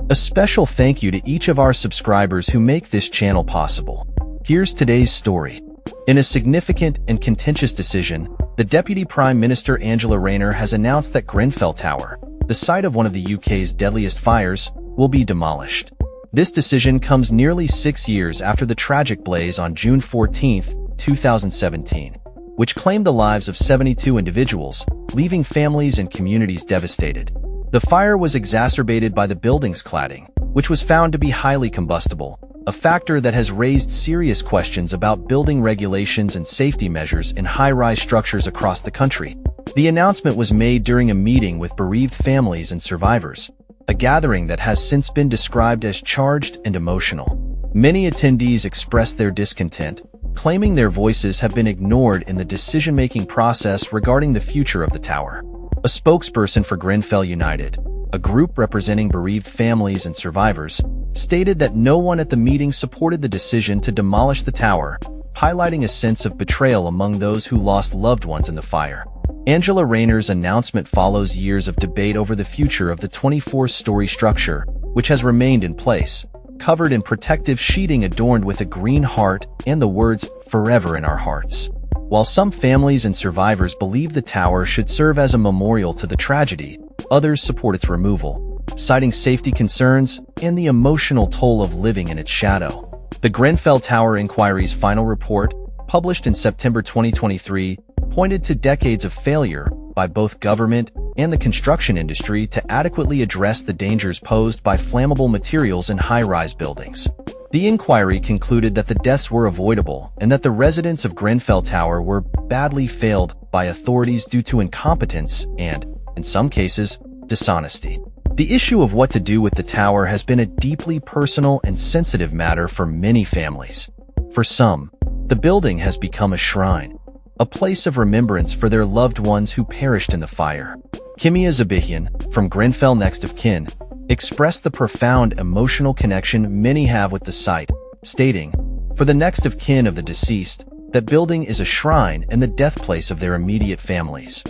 A special thank you to each of our subscribers who make this channel possible. Here's today's story. In a significant and contentious decision, the Deputy Prime Minister Angela Rayner has announced that Grenfell Tower, the site of one of the UK's deadliest fires, will be demolished. This decision comes nearly 6 years after the tragic blaze on June 14, 2017, which claimed the lives of 72 individuals, leaving families and communities devastated. The fire was exacerbated by the building's cladding, which was found to be highly combustible, a factor that has raised serious questions about building regulations and safety measures in high-rise structures across the country. The announcement was made during a meeting with bereaved families and survivors, a gathering that has since been described as charged and emotional. Many attendees expressed their discontent, claiming their voices have been ignored in the decision-making process regarding the future of the tower. A spokesperson for Grenfell United, a group representing bereaved families and survivors, stated that no one at the meeting supported the decision to demolish the tower, highlighting a sense of betrayal among those who lost loved ones in the fire. Angela Rayner's announcement follows years of debate over the future of the 24-story structure, which has remained in place, covered in protective sheeting adorned with a green heart and the words, "Forever in our hearts." While some families and survivors believe the tower should serve as a memorial to the tragedy, others support its removal, citing safety concerns and the emotional toll of living in its shadow. The Grenfell Tower Inquiry's final report, published in September 2023, pointed to decades of failure by both government and the construction industry to adequately address the dangers posed by flammable materials in high-rise buildings. The inquiry concluded that the deaths were avoidable and that the residents of Grenfell Tower were badly failed by authorities due to incompetence and, in some cases, dishonesty. The issue of what to do with the tower has been a deeply personal and sensitive matter for many families. For some, the building has become a shrine, a place of remembrance for their loved ones who perished in the fire. Kimia Zabihian, from Grenfell Next of Kin, expressed the profound emotional connection many have with the site, stating, "For the next of kin of the deceased, that building is a shrine and the death place of their immediate families."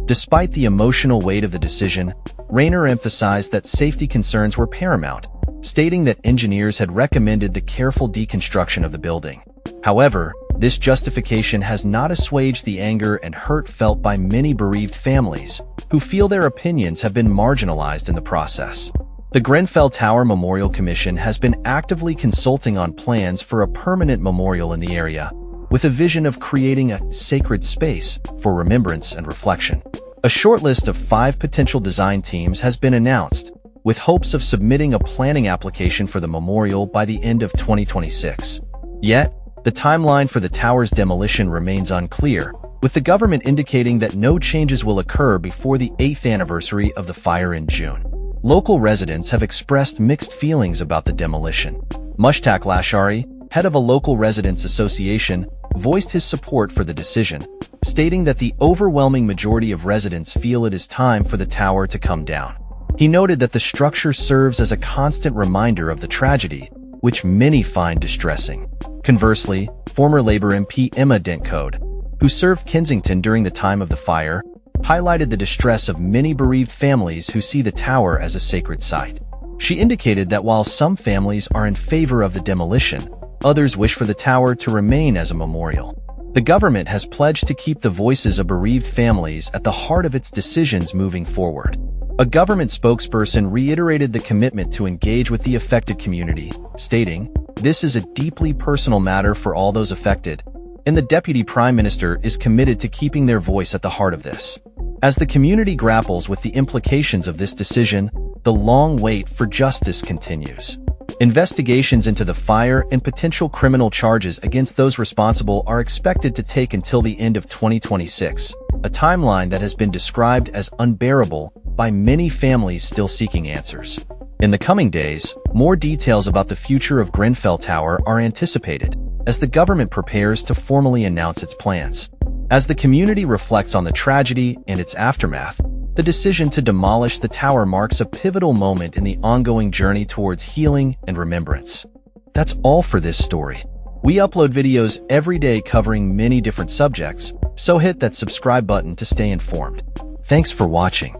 Despite the emotional weight of the decision, Rayner emphasized that safety concerns were paramount, stating that engineers had recommended the careful deconstruction of the building. However, this justification has not assuaged the anger and hurt felt by many bereaved families, who feel their opinions have been marginalized in the process. The Grenfell Tower Memorial Commission has been actively consulting on plans for a permanent memorial in the area, with a vision of creating a sacred space for remembrance and reflection. A shortlist of 5 potential design teams has been announced, with hopes of submitting a planning application for the memorial by the end of 2026. Yet, the timeline for the tower's demolition remains unclear, with the government indicating that no changes will occur before the 8th anniversary of the fire in June. Local residents have expressed mixed feelings about the demolition. Mushtaq Lashari, head of a local residents association, voiced his support for the decision, stating that the overwhelming majority of residents feel it is time for the tower to come down. He noted that the structure serves as a constant reminder of the tragedy, which many find distressing. Conversely, former Labour MP Emma Dentcode, who served Kensington during the time of the fire, highlighted the distress of many bereaved families who see the tower as a sacred site. She indicated that while some families are in favor of the demolition, others wish for the tower to remain as a memorial. The government has pledged to keep the voices of bereaved families at the heart of its decisions moving forward. A government spokesperson reiterated the commitment to engage with the affected community, stating, "This is a deeply personal matter for all those affected, and the Deputy Prime Minister is committed to keeping their voice at the heart of this." As the community grapples with the implications of this decision, the long wait for justice continues. Investigations into the fire and potential criminal charges against those responsible are expected to take until the end of 2026, a timeline that has been described as unbearable by many families still seeking answers. In the coming days, more details about the future of Grenfell Tower are anticipated, as the government prepares to formally announce its plans. As the community reflects on the tragedy and its aftermath, the decision to demolish the tower marks a pivotal moment in the ongoing journey towards healing and remembrance. That's all for this story. We upload videos every day covering many different subjects, so hit that subscribe button to stay informed. Thanks for watching.